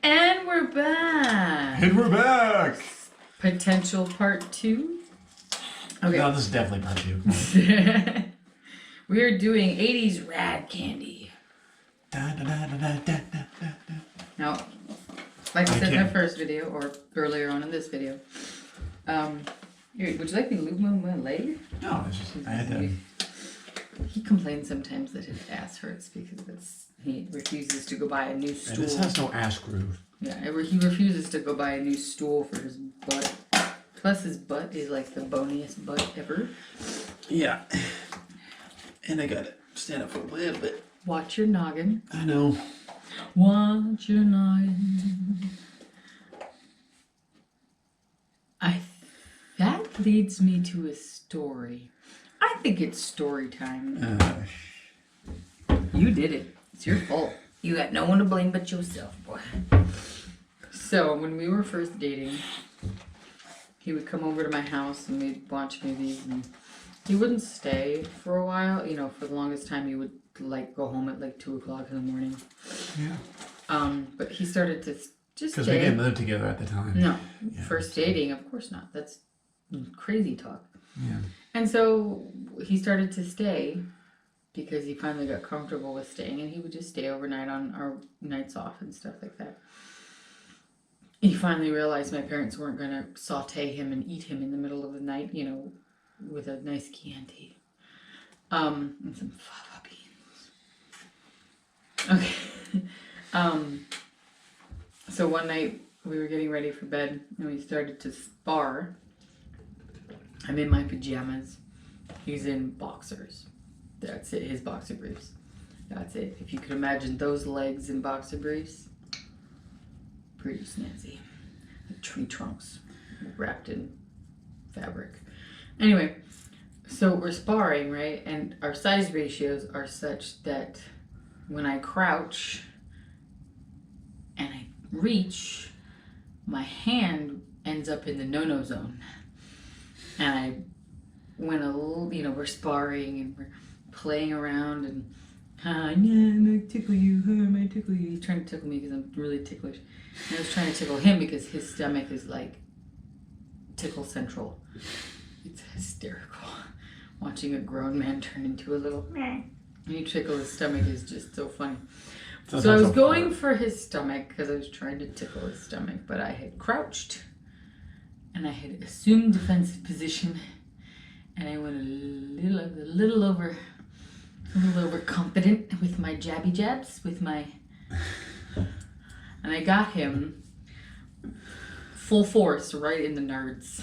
And we're back. And we're back. Potential part 2. Okay. No, this is definitely part 2. We are doing 80s rad candy. Da, da, da, da, da, da, da, da. Now, like I said in the first video, or earlier on in this video, here, would you like me to lube my leg? No, it's just, I had to. He complains sometimes that his ass hurts because he refuses to go buy a new stool. And this has no ass groove. Yeah, he refuses to go buy a new stool for his butt. Plus his butt is like the boniest butt ever. Yeah. And I gotta stand up for a little bit. Watch your noggin. I know. Watch your noggin. That leads me to a story. I think it's story time. You did it. It's your fault. You got no one to blame but yourself, boy. So, when we were first dating, he would come over to my house and we'd watch movies, and he wouldn't stay for a while. You know, for the longest time he would like go home at like 2 o'clock in the morning. Yeah. But he started to just because we didn't live together at the time. No. Yeah. First dating, of course not. That's crazy talk. Yeah. And so he started to stay because he finally got comfortable with staying, and he would just stay overnight on our nights off and stuff like that. He finally realized my parents weren't going to saute him and eat him in the middle of the night, you know, with a nice Chianti. And some fava beans. Okay. So one night we were getting ready for bed and we started to spar. I'm in my pajamas. He's in boxers. That's it, his boxer briefs. That's it. If you could imagine those legs in boxer briefs, pretty snazzy. Like tree trunks wrapped in fabric. Anyway, so we're sparring, right? And our size ratios are such that when I crouch and I reach, my hand ends up in the no-no zone. And I went a little, you know, we're sparring and we're playing around and, yeah, I might tickle you, I might tickle you. He's trying to tickle me because I'm really ticklish. And I was trying to tickle him because his stomach is like tickle central. It's hysterical. Watching a grown man turn into a little meh. And you tickle his stomach is just so funny. So I was going for his stomach because I was trying to tickle his stomach, but I had crouched and I had assumed defensive position, and I went a little over confident with my jabby jabs, and I got him full force right in the nerds.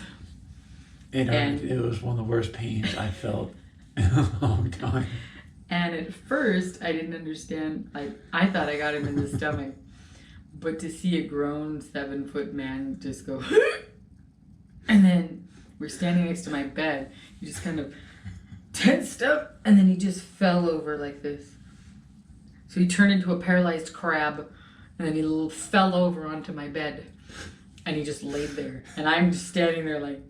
It was one of the worst pains I felt in a long time. And at first, I didn't understand. I thought I got him in the stomach, but to see a grown 7-foot man just go, and then we're standing next to my bed, he just kind of tensed up, and then he just fell over like this. So he turned into a paralyzed crab, and then he fell over onto my bed, and he just laid there. And I'm just standing there like,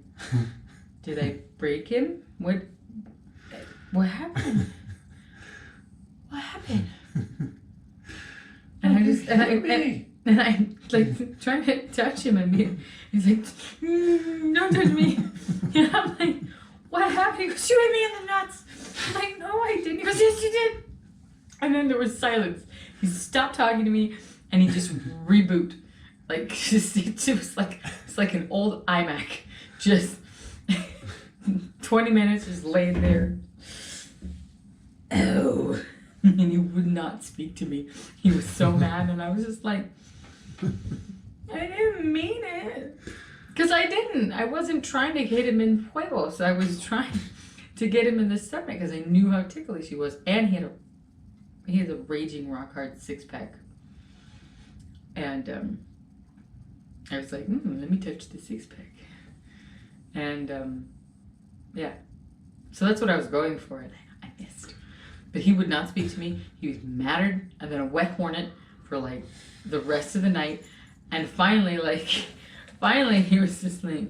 did I break him? What happened? What happened? And I like trying to touch him, and he's like, don't touch me. And I'm like, what happened? He goes, you hit me in the nuts. I'm like, no, I didn't. He goes, yes, you did. And then there was silence. He stopped talking to me, and he just reboot. Like, it's like an old iMac. Just 20 minutes just laying there. Oh. And he would not speak to me. He was so mad, and I was just like, I didn't mean it. Because I didn't. I wasn't trying to hit him in huevos. I was trying to get him in the stomach because I knew how ticklish he was. And he had a raging rock hard 6-pack. And I was like, let me touch the 6-pack. And yeah. So that's what I was going for, and I missed. But he would not speak to me. He was madder than a wet hornet for like the rest of the night. And finally he was just like,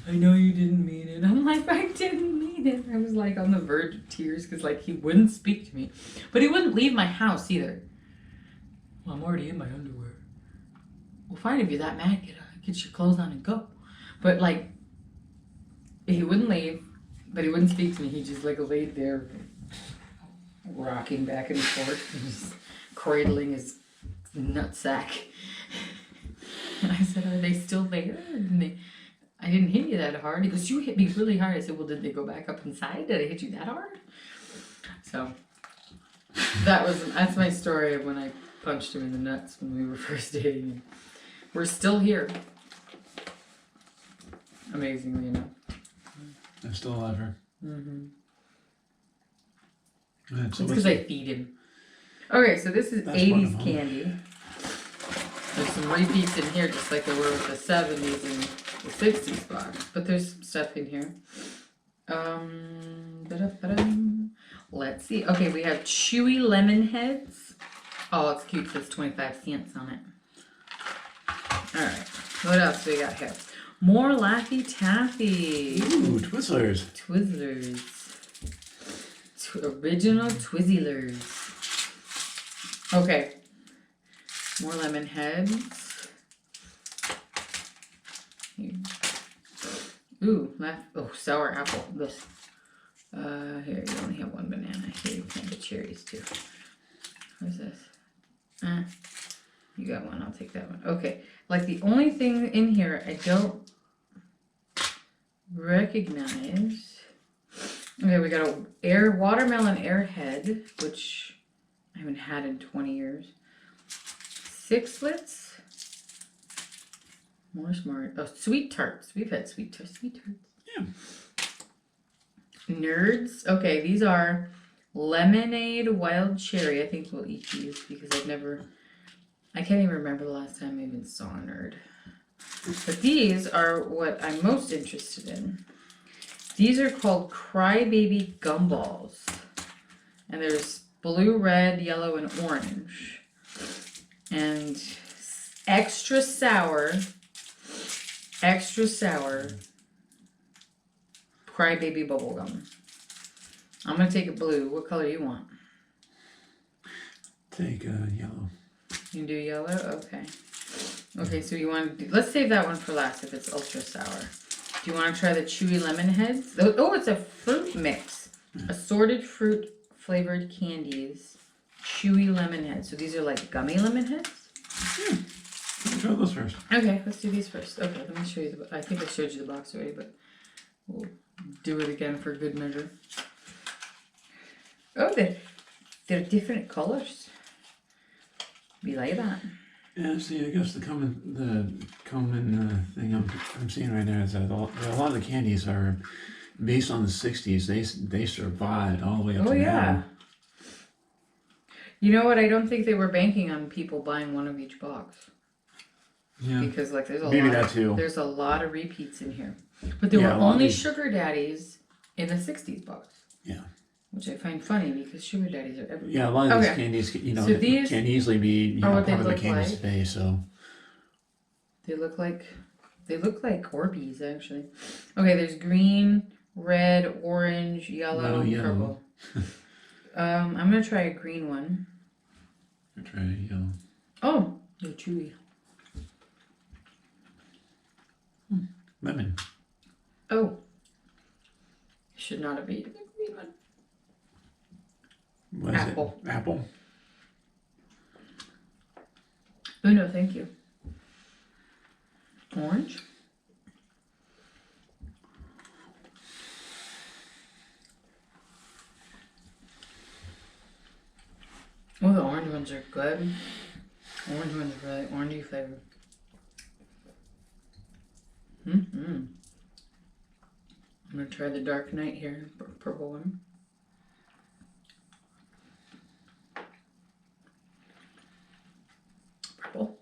I know you didn't mean it. I'm like, I didn't mean it. I was like on the verge of tears because like he wouldn't speak to me. But he wouldn't leave my house either. Well, I'm already in my underwear. well, fine, if you're that mad, get your clothes on and go. But like, he wouldn't leave, but he wouldn't speak to me. He just like laid there, rocking back and forth, and just cradling his nutsack. And I said, "Are they still there?" And I didn't hit you that hard. He goes, "You hit me really hard." I said, "Well, did they go back up inside? Did I hit you that hard?" So that's my story of when I punched him in the nuts when we were first dating. And we're still here, amazingly enough. I'm still alive here. Mm-hmm. That's because I feed him. Okay, so this is 80s candy. There's some repeats in here, just like there were with the 70s and the 60s box. But there's some stuff in here. Let's see. Okay, we have chewy lemon heads. Oh, it's cute. It says 25 cents on it. Alright, what else do we got here? More Laffy Taffy. Ooh, Twizzlers. Twizzlers. Original Twizzlers. Okay. More lemon heads. Here. Ooh, sour apple. This. Here, you only have one banana. Here, you can get cherries too. What's this? You got one. I'll take that one. Okay. Like the only thing in here I don't recognize. Okay, we got a watermelon airhead, which I haven't had in 20 years. Sixlets. More smart. Oh, sweet tarts. We've had sweet tarts. Yeah. Nerds. Okay, these are lemonade wild cherry. I think we'll eat these because I can't even remember the last time I even saw a nerd. But these are what I'm most interested in. These are called Crybaby Gumballs. And there's blue, red, yellow, and orange. And extra sour Crybaby bubblegum. I'm going to take a blue. What color do you want? Take yellow. You can do yellow? Okay. Okay, so you want to let's save that one for last if it's ultra sour. Do you want to try the chewy lemon heads? Oh, it's a fruit mix. Assorted fruit flavored candies. Chewy lemon heads. So these are like gummy lemon heads? Yeah. Let's try those first. Okay, let's do these first. Okay, let me show you I think I showed you the box already, but we'll do it again for good measure. Oh, they're different colors. We like that. Yeah, see, I guess the common thing I'm seeing right there is that a lot of the candies are based on the 60s. They survived all the way up to now. You know what? I don't think they were banking on people buying one of each box. Yeah. Because like there's a lot of repeats in here. But there were only sugar daddies in the 60s box. Yeah. Which I find funny because sugar daddies are everywhere. Yeah, a lot of these candies, so these can easily be part of the candy space. So they look like Orbeez actually. Okay, there's green, red, orange, yellow, purple. I'm gonna try a green one. I'll try yellow. Oh, they're chewy. Lemon. Oh, should not have eaten the green one. What is it? Apple. Oh no, thank you. Orange. Oh, the orange ones are good. Orange ones are really orangey flavored. I'm gonna try the Dark Knight here, purple one. Purple.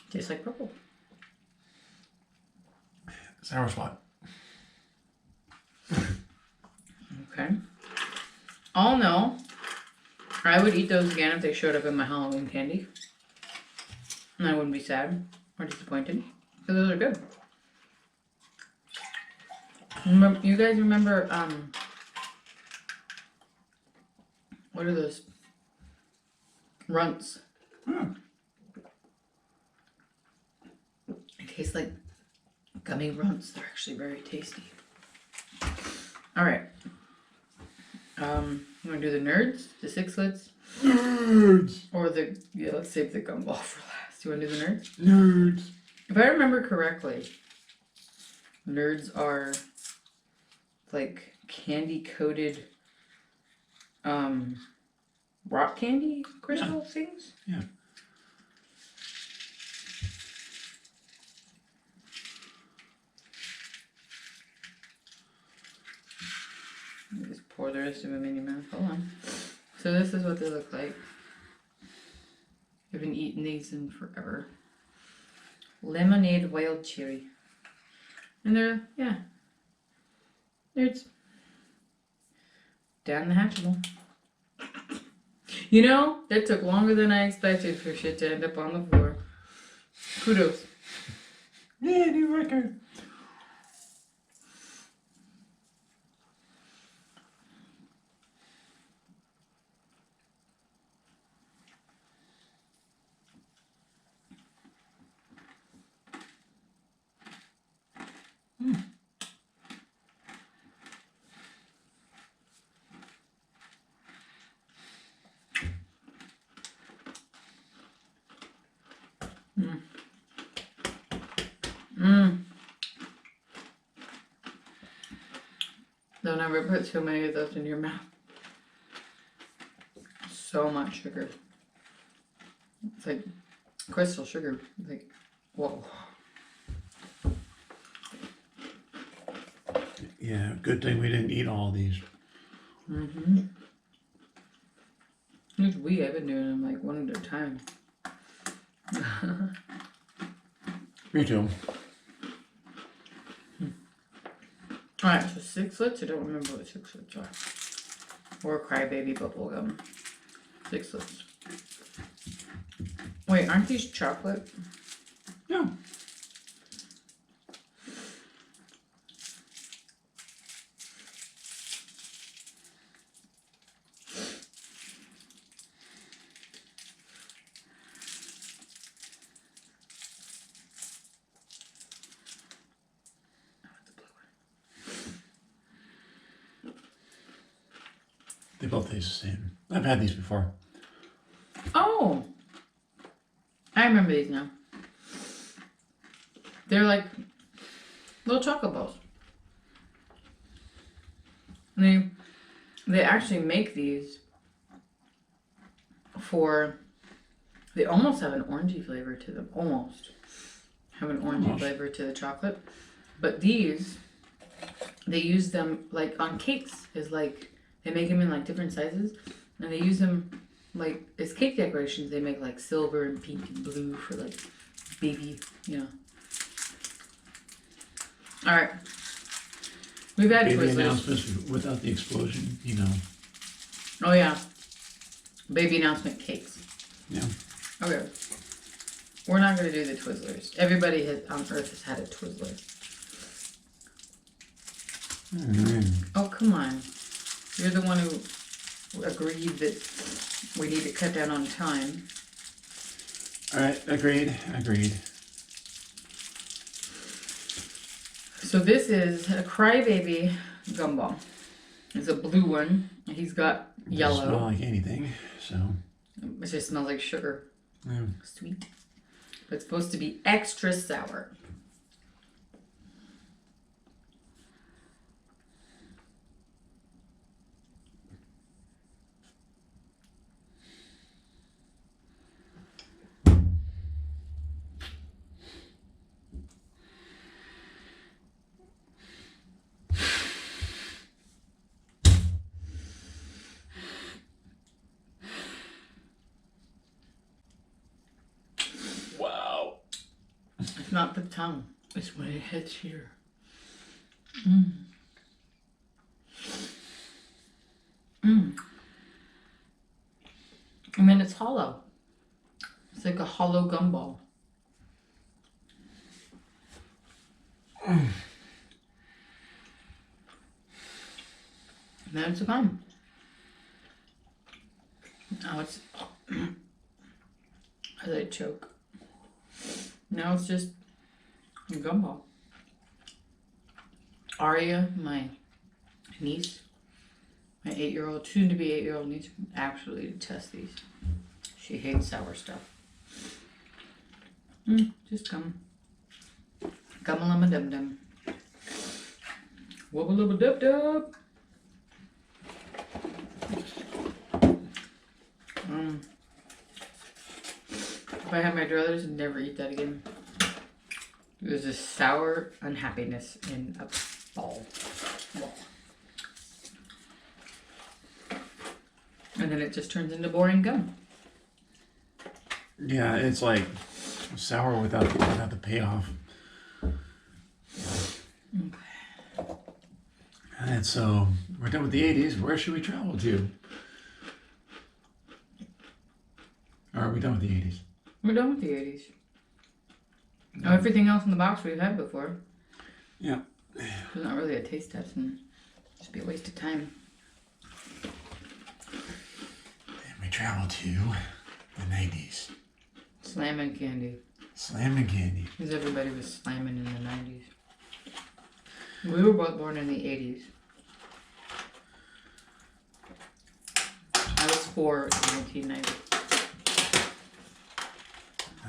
Tastes like purple. Sour spot. Okay. All in all, I would eat those again if they showed up in my Halloween candy. And I wouldn't be sad or disappointed. Because those are good. You guys remember, what are those? Runts. Tastes like gummy runts. They're actually very tasty. All right. You want to do the nerds, the sixlets, Nerds. or let's save the gumball for last. You want to do the nerds? Nerds. If I remember correctly, nerds are like candy coated, rock candy crystal things. Yeah. Let me just pour the rest of them in your mouth. Hold on. So this is what they look like. I've been eating these in forever. Lemonade wild cherry. And they're, nerds. Down the hatchable. You know, that took longer than I expected for shit to end up on the floor. Kudos. Yeah, new record. Don't ever put so many of those in your mouth. So much sugar. It's like crystal sugar. Like, whoa. Yeah, good thing we didn't eat all these. Mm-hmm. Who's we? I've been doing them like one at a time. Me too. Alright, so sixlets. I don't remember what sixlets are. Or crybaby bubblegum. Sixlets. Wait, aren't these chocolate? Yeah. They both taste the same. I've had these before. Oh! I remember these now. They're like little chocolate balls. And they actually make these they almost have an orangey flavor to them. Almost. Have an orangey flavor to the chocolate. But these, they use them like on cakes. Is like, they make them in like different sizes. And they use them like, as cake decorations. They make like silver and pink and blue for like baby, Alright. We've had Baby Twizzlers. announcements without the explosion, Oh yeah. Baby announcement cakes. Yeah. Okay. We're not gonna do the Twizzlers. Everybody on Earth has had a Twizzler. Oh, come on. You're the one who agreed that we need to cut down on time. Alright, agreed. So this is a Crybaby gumball. It's a blue one. He's got yellow. Doesn't smell like anything, so. It just smells like sugar. Yeah. Sweet. But it's supposed to be extra sour. It's not the tongue. It's when it hits here. And then it's hollow. It's like a hollow gumball. And then it's a gum. Now it's as I choke. Now it's just Gumball. Aria, my niece, my 8-year-old, soon to be 8-year-old niece, absolutely detests these. She hates sour stuff. Just gum. Gum-a-lum dum dum. Wubba dub dub. If I had my druthers, I'd never eat that again. It was a sour unhappiness in a ball. And then it just turns into boring gum. Yeah, it's like sour without the payoff. Okay. And so we're done with the 80s. Where should we travel to? Or are we done with the 80s? We're done with the 80s. No. Everything else in the box we've had before. Yeah. It's not really a taste test and it should be a waste of time. And we travel to the 90s. Slammin' candy. Slammin' candy. Because everybody was slamming in the 90s. We were both born in the 80s. I was 4 in 1990.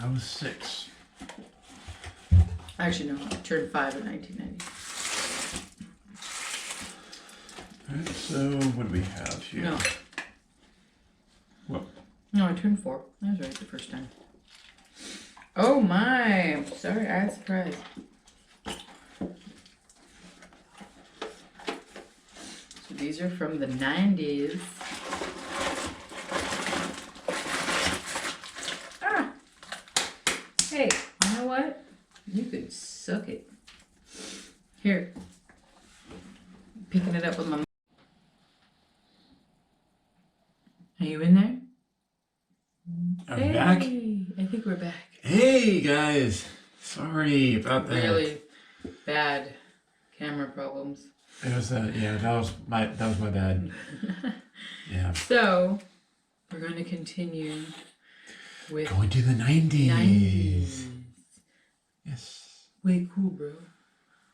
I was 6. Actually, no, I turned 5 in 1990. Alright, so what do we have here? No. What? No, I turned 4. I was right the first time. Oh my! I'm sorry, I was surprised. So these are from the 90s. Ah! Hey, you know what? You could suck it. Here. Picking it up with my... Are you in there? Are we back? I think we're back. Hey guys! Sorry about that. Really bad camera problems. It was yeah, that was my bad. Yeah. So we're going to continue with Going to the 90s. 90s. Yes. Way cool, bro.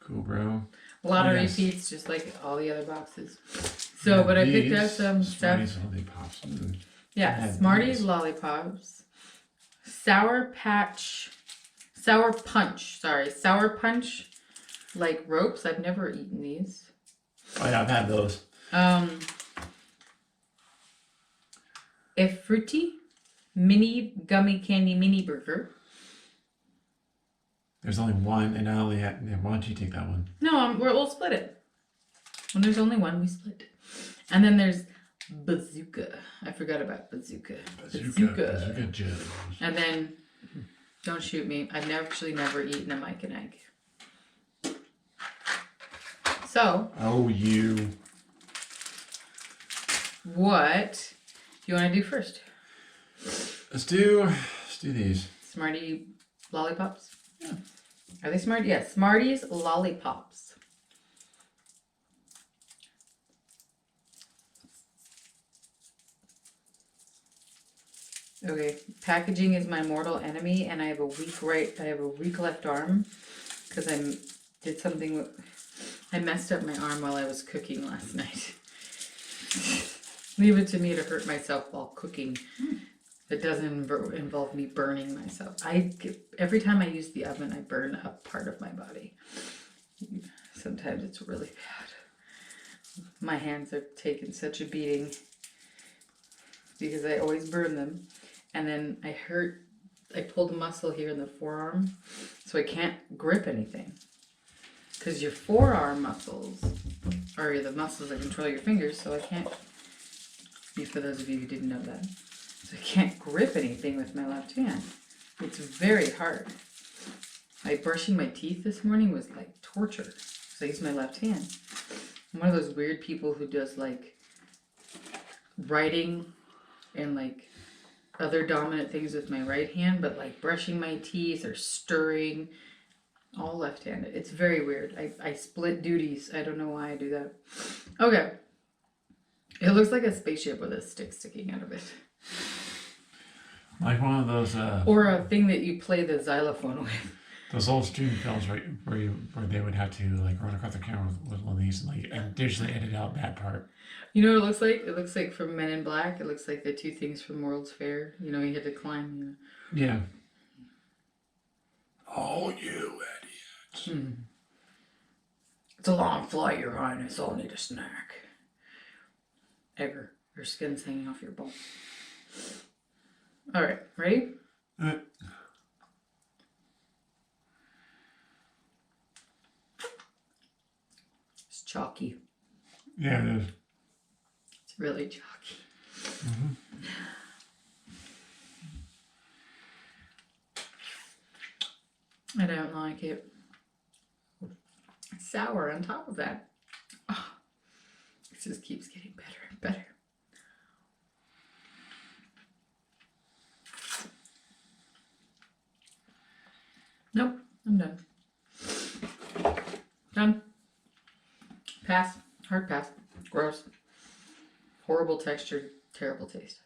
Cool, bro. A lot of Yes. repeats, just like all the other boxes. So, but I picked up some stuff. Smarties lollipops. Yeah, had Smarties these. lollipops, Sour Punch, like ropes. I've never eaten these. Oh yeah, I've had those. A fruity mini gummy candy mini burger. There's only one, and I only had. Why don't you take that one? No, we'll split it. When there's only one, we split. And then there's Bazooka. I forgot about Bazooka. Bazooka Joe. And then, don't shoot me. I've actually never eaten a Mike and Egg. So. Oh, you. What do you want to do first? Let's do these. Smartie lollipops? Yeah. Are they Smarties? Yeah, Smarties lollipops. Okay, packaging is my mortal enemy, and I have a weak left arm because I messed up my arm while I was cooking last night. Leave it to me to hurt myself while cooking. It doesn't involve me burning myself. Every time I use the oven, I burn a part of my body. Sometimes it's really bad. My hands are taking such a beating because I always burn them. And then I pulled a muscle here in the forearm, so I can't grip anything. Because your forearm muscles are the muscles that control your fingers, so I can't, for those of you who didn't know that, so I can't grip anything with my left hand. It's very hard. Like brushing my teeth this morning was like torture, because I used my left hand. I'm one of those weird people who does like writing and like other dominant things with my right hand, but like brushing my teeth or stirring, all left-handed. It's very weird. I split duties. I don't know why I do that. Okay. It looks like a spaceship with a stick sticking out of it. Like one of those... Or a thing that you play the xylophone with. Those old student films where they would have to like run across the camera with one of these and like and digitally edit out that part. You know what it looks like? It looks like from Men in Black. It looks like the two things from World's Fair. You know, he had to climb. Yeah. Oh, you idiots. It's a long flight, Your Highness. I'll need a snack. Egger, your skin's hanging off your bone. All right, ready? It's chalky. Yeah, it is. It's really chalky. I don't like it. It's sour on top of that. Oh, it just keeps getting better and better. Nope, I'm done. Done. Pass. Hard pass. Gross. Horrible texture. Terrible taste.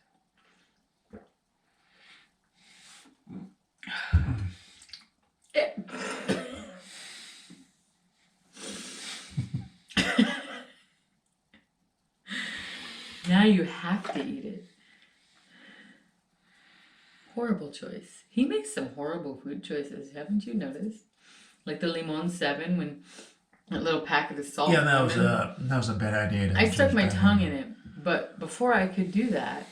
Now you have to eat it. Horrible choice. He makes some horrible food choices, haven't you noticed? Like the Limon 7 when that little packet of salt. Yeah, that was a bad idea. I stuck my tongue in it, but before I could do that,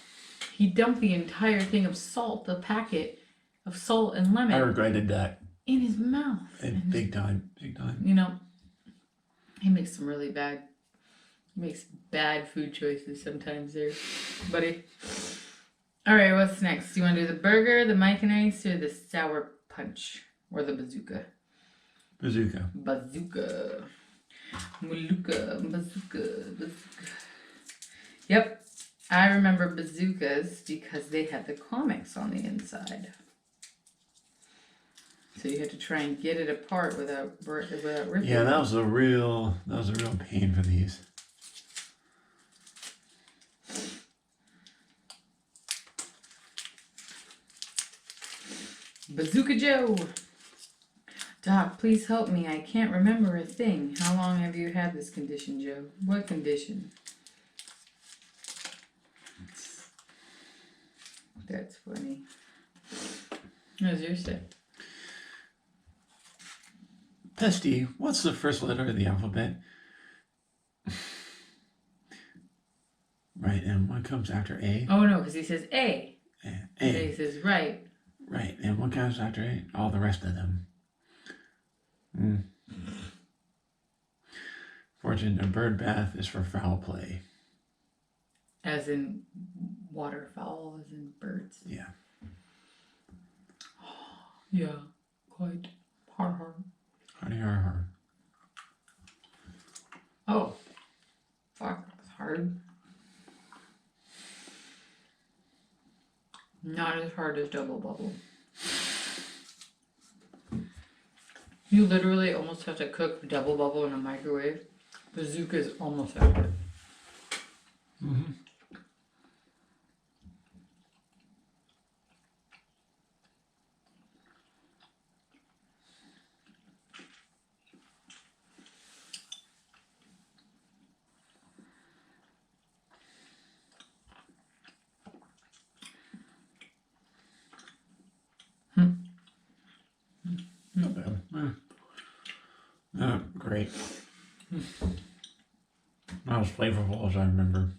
he dumped the entire thing of salt, the packet of salt and lemon. I regretted that. In his mouth. And big time. You know, he makes some really bad. He makes bad food choices sometimes there, buddy. All right, what's next? Do you want to do the burger, the Mike and Ice, or the sour punch, or the bazooka? Bazooka. Bazooka. Bazooka. Yep, I remember bazookas because they had the comics on the inside. So you had to try and get it apart without ripping. Yeah, that was a real pain for these. Bazooka Joe. Doc, please help me. I can't remember a thing. How long have you had this condition, Joe? What condition? That's funny. How's yours say? Pesty, what's the first letter of the alphabet? Right, and what comes after A? Oh no, because he says A. A. And then he says right. Right, and what comes after A? All the rest of them. Fortune, a bird bath is for foul play. As in waterfowl, as in birds. Yeah. Yeah, quite. Har har. Hardy har har. Oh, fuck, that's hard. Not as hard as double bubble. You literally almost have to cook double bubble in a microwave. Bazooka is almost that hard. Not bad. Great. Not as flavorful as I remember.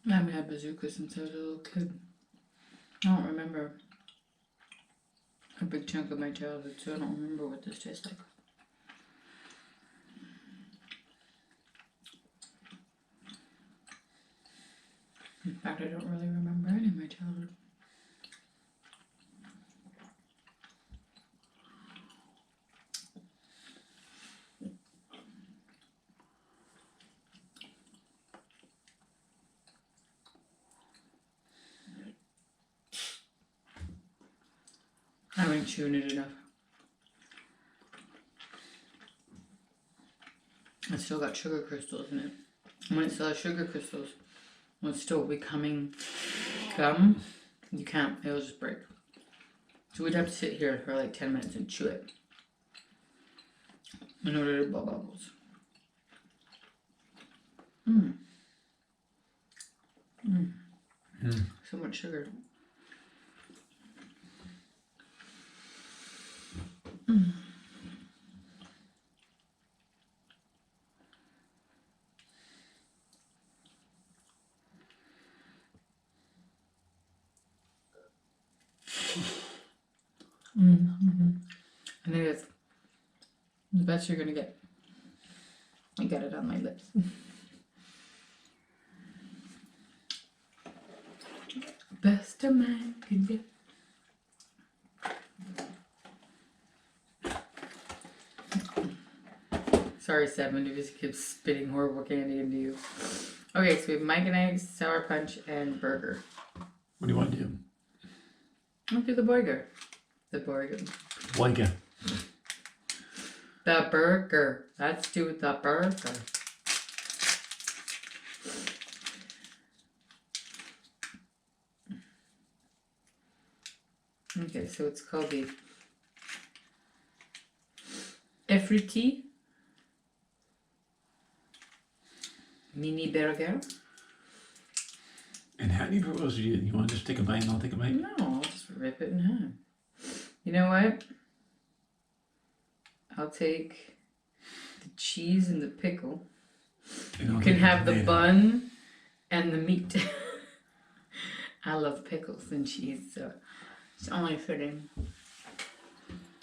I haven't had bazooka since I was a little kid. I don't remember a big chunk of my childhood, so I don't remember what this tastes like. In fact, I don't really remember any of my childhood. I haven't chewed it enough. It's still got sugar crystals in it. And when it still has sugar crystals, when it's still becoming gum, You can't, it'll just break. So we'd have to sit here for like 10 minutes and chew it in order to blow bubbles. So much sugar. I think it's the best you're gonna get. I got it on my lips. Best a man can get. Sorry, Seven, you just keep spitting horrible candy into you. Okay, so we have Mike and Eggs, Sour Punch, and Burger. What do you want to do? Let's do the burger. The burger. Blanca. The burger. Let's do the burger. Okay, so it's called the Efriti Mini Burger. And how do you propose to do it? You want to just take a bite and I'll take a bite? No, I'll just rip it in half. You know what? I'll take the cheese and the pickle. And You can have the bun and the meat. I love pickles and cheese, so it's only fitting.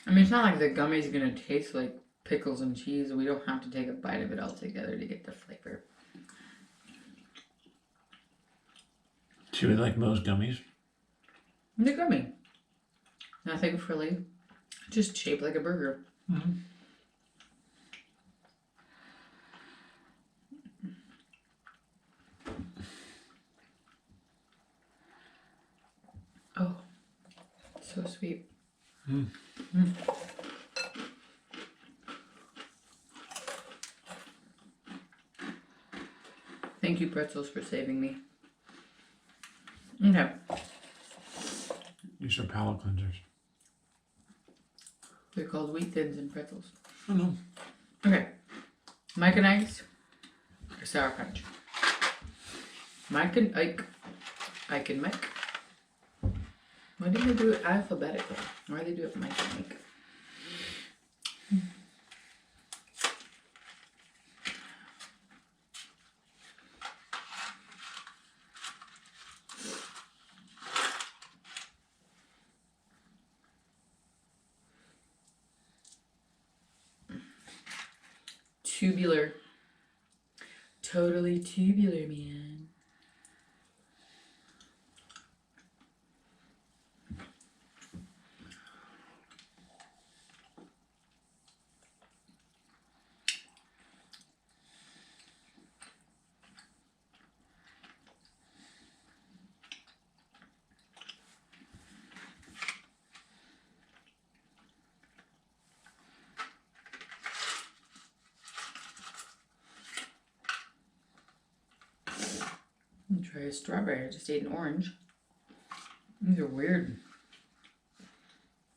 I mean, it's not like the gummies are gonna taste like pickles and cheese. We don't have to take a bite of it all together to get the flavor. She would like most gummies. The gummy. Nothing frilly. Just shaped like a burger. Oh, so sweet. Thank you, pretzels, for saving me. Okay. These are palate cleansers. They're called wheat thins and pretzels. Oh no. Okay. Mike and Ike's or Sour Punch? Mike and Ike. Ike and Mike. Why didn't they do it alphabetically? Why do they do it Mike and Ike? Tubular. Totally tubular, man. Try a strawberry. I just ate an orange. These are weird.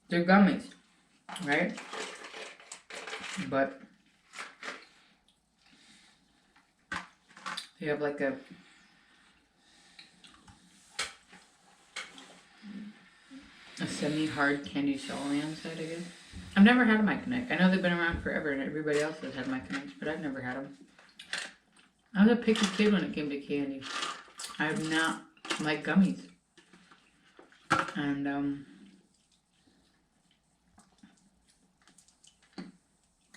They're gummies, right? But they have like a semi-hard candy shell on the inside, I guess. I've never had a Mike and Ike. I know they've been around forever and everybody else has had Mike and Ike's, but I've never had them. I was a picky kid when it came to candy. I do not like gummies. And, I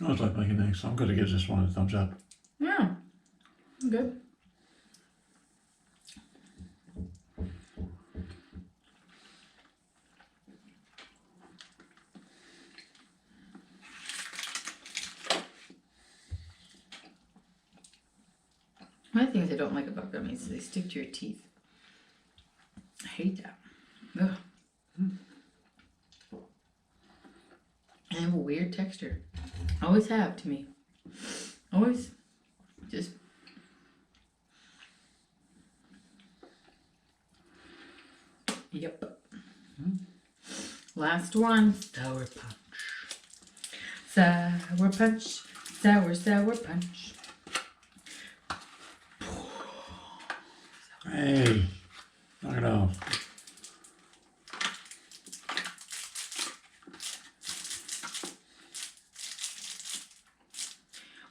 always like making eggs, so I'm going to give this one a thumbs up. yeah, good. One of the things I don't like about gummies is they stick to your teeth. I hate that. Ugh. They have a weird texture. Always have to me. Always just. Yep. Last one. Sour punch. Sour punch. Sour punch. Hey, knock it off.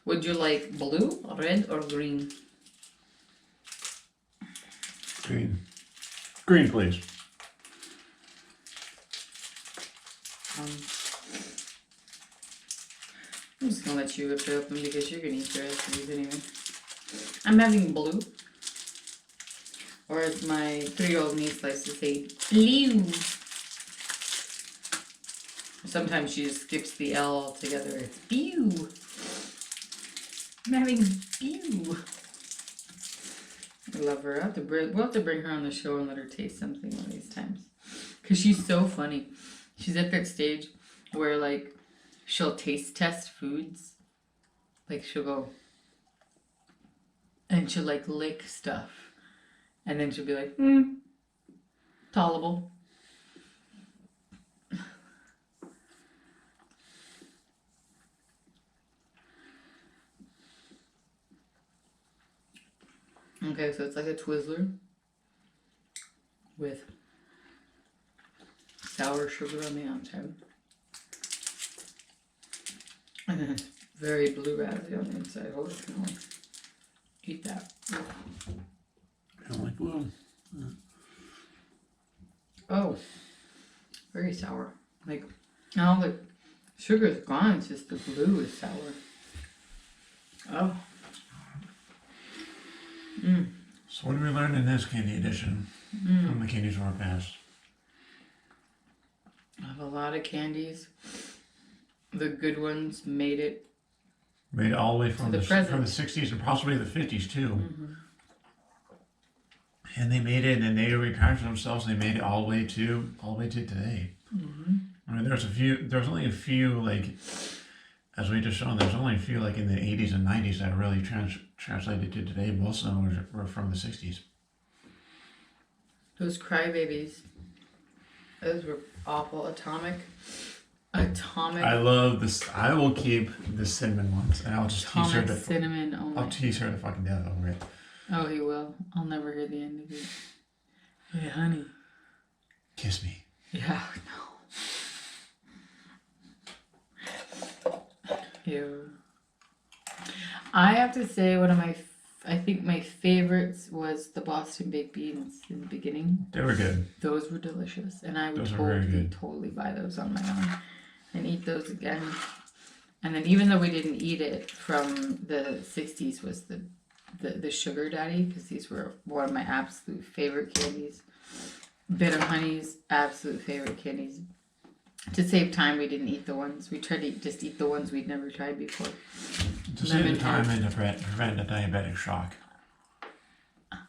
Would you like blue, red, or green? Green. Green, please. I'm just gonna let you rip it open because you're gonna eat the rest of these anyway. I'm having blue. Or as my 3-year-old niece likes to say, blue. Sometimes she just skips the L altogether. It's blue. I'm having blue. I love her. We'll have to bring her on the show and let her taste something one of these times. Because she's so funny. She's at that stage where, like, she'll taste test foods. Like, she'll go, and she'll, like, lick stuff. And then she'll be like, tolerable. Okay, so it's like a Twizzler with sour sugar on the outside. And then it's very blue raspberry on the inside. Oh, it's gonna eat that. I don't like blue. Oh, very sour. Like, now the sugar's gone, it's just the blue is sour. Oh. So what did we learn in this candy edition from the candies of our past? I have a lot of candies. The good ones made it all the way from the the present. from the 60s and possibly the 50s too. Mm-hmm. And they made it, and they repackaged themselves. And they made it all the way to today. Mm-hmm. I mean, there's only a few, like, as we just shown, there's only a few, like, in the 80s and 90s that really translated to today. Most of them were from the 60s. Those crybabies. Those were awful. Atomic. I love this. I will keep the cinnamon ones, and I'll just tease her Atomic cinnamon. Oh my. I'll tease her to fucking death over it. Oh, he will. I'll never hear the end of it. Hey, honey. Kiss me. Yeah, no. Ew. I have to say I think my favorites was the Boston baked beans in the beginning. They were good. Those were delicious, and I would Those are very good. totally buy those on my own and eat those again. And then even though we didn't eat it from the 60s was the Sugar Daddy, because these were one of my absolute favorite candies. Bitter Honey's absolute favorite candies. To save time, we didn't eat the ones. We tried to just eat the ones we'd never tried before. To save the time and to prevent a diabetic shock.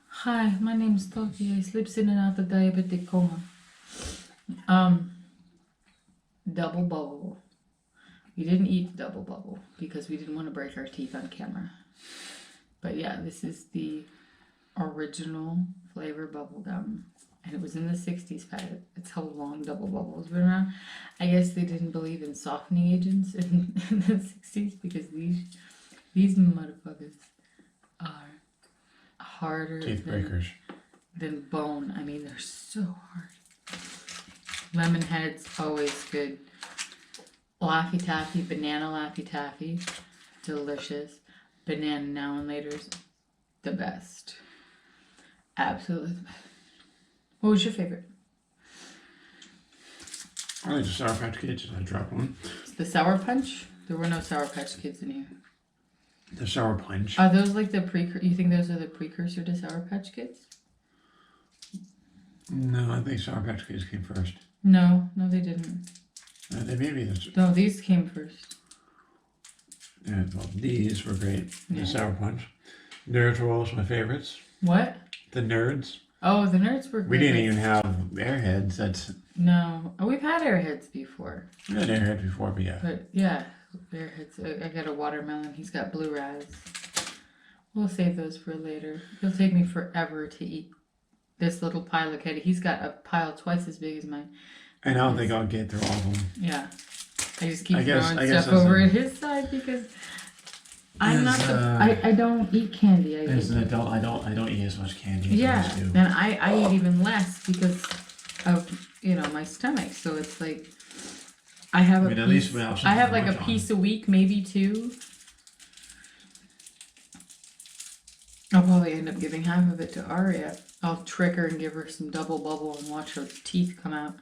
Hi, my name's Toki. I sleep in and out of diabetic coma. Double bubble. We didn't eat the double bubble because we didn't want to break our teeth on camera. But yeah, this is the original flavor bubble gum. And it was in the 60s packet. It's how long double bubbles been around. I guess they didn't believe in softening agents in the 60s because these motherfuckers are harder Teeth breakers. than bone. I mean, they're so hard. Lemon Head's always good. Laffy Taffy, banana Laffy Taffy, delicious. Banana Now and Later's the best. Absolutely the best. What was your favorite? I like the Sour Patch Kids. I dropped one. The Sour Punch? There were no Sour Patch Kids in here. The Sour Punch. Are those like the you think those are the precursor to Sour Patch Kids? No, I think Sour Patch Kids came first. No, they didn't. They maybe that's. No, these came first. Yeah, well, these were great. Yeah. The Sour Punch. Nerds were always my favorites. What? The Nerds. Oh, the Nerds were good. We didn't even have Airheads. That's. No. Oh, we've had Airheads before. We had Airheads before, but yeah. But yeah, Airheads. I got a watermelon. He's got blue raz. We'll save those for later. It'll take me forever to eat this little pile of candy. He's got a pile twice as big as mine. I don't think I'll get through all of them. Yeah. I just keep I guess throwing as stuff over a- at his side because I don't eat candy. As an adult, I don't eat as much candy as I Yeah, used to. and I eat even less because of my stomach. So it's like I have I mean, a at piece. least we have I have something like to a work on. piece a week, maybe two. I'll probably end up giving half of it to Aria. I'll trick her and give her some double bubble and watch her teeth come out.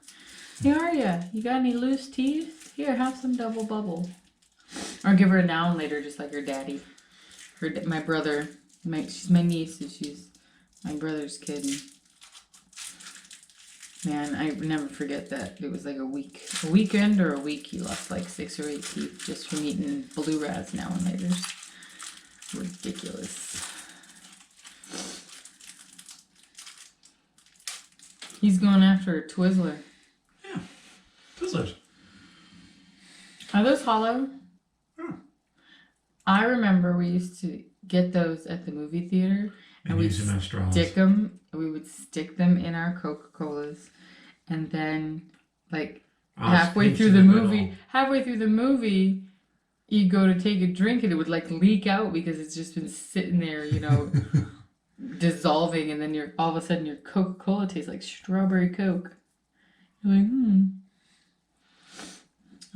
Hey Aria, you got any loose teeth? Here, have some double bubble. Or give her a now and later, just like her daddy. My brother, she's my niece, and she's my brother's kid. And man, I never forget that. It was like a weekend or a week. He lost like 6 or 8 teeth just from eating blue raz now and later. Ridiculous. He's going after a Twizzler. Yeah, Twizzlers. Are those hollow? Hmm. I remember we used to get those at the movie theater, and use them as straws. we would stick them in our Coca-Colas, and then like halfway through the movie, you go to take a drink and it would like leak out because it's just been sitting there, dissolving, and then all of a sudden your Coca-Cola tastes like strawberry Coke. You're like,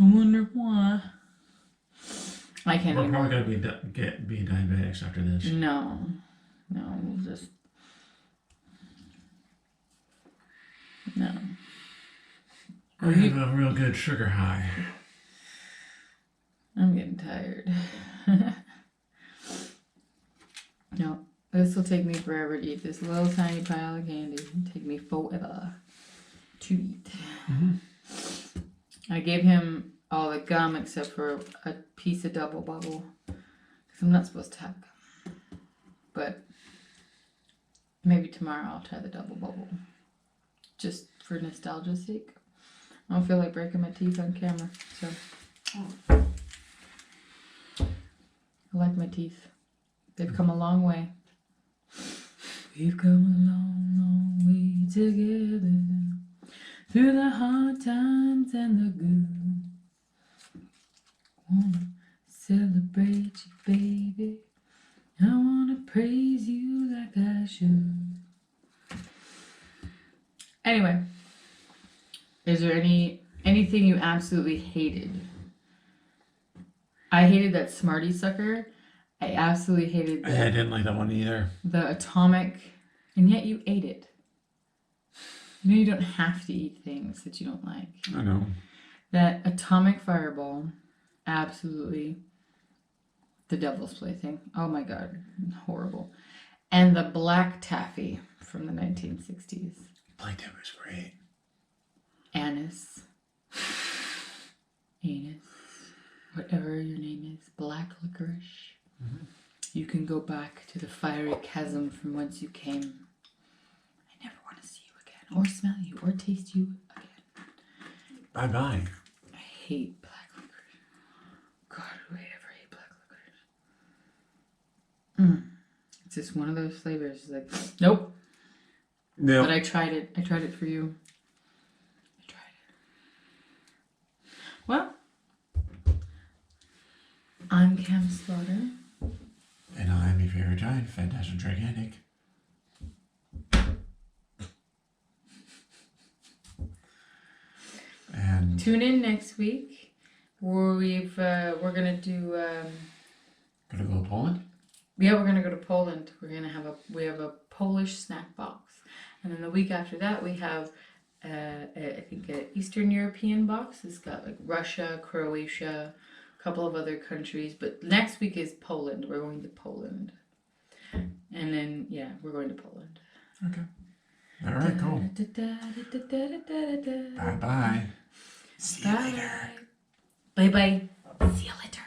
I wonder why. I can't We're even. probably gonna be diabetics after this. No, we'll just no. We're having a real good sugar high. I'm getting tired. No, this will take me forever to eat this little tiny pile of candy. It'll take me forever to eat. Mm-hmm. I gave him all the gum except for a piece of double bubble because I'm not supposed to have gum. But maybe tomorrow I'll try the double bubble just for nostalgia's sake. I don't feel like breaking my teeth on camera, so I like my teeth. They've come a long way. We've come a long, long way together through the hard times and the good. Wanna celebrate you, baby. I wanna praise you like I should. Anyway, is there anything you absolutely hated? I hated that Smartie sucker. I absolutely hated I didn't like that one either. the atomic, and yet you ate it. You don't have to eat things that you don't like. I know. That atomic fireball, absolutely the devil's plaything. Oh my god, horrible. And the black taffy from the 1960s. Black Taffy was great. Anise. Whatever your name is. Black licorice. Mm-hmm. You can go back to the fiery chasm from whence you came. I never want to see you again, or smell you, or taste you again. Bye-bye. I hate black licorice. God, who ever hate black licorice? It's just one of those flavors. It's like, nope. No. But I tried it. I tried it for you. I tried it. Well, I'm Cam Slaughter. And I'm your favorite giant, fantastic, gigantic. And Tune in next week where we're gonna do gonna go to Poland? yeah, we're gonna go to Poland. We have a Polish snack box, and then the week after that we have I think an Eastern European box. It's got like Russia, Croatia, a couple of other countries. But next week is Poland. We're going to Poland, and then we're going to Poland. Okay. All right, cool. Bye-bye. See you later. Bye bye. See you later.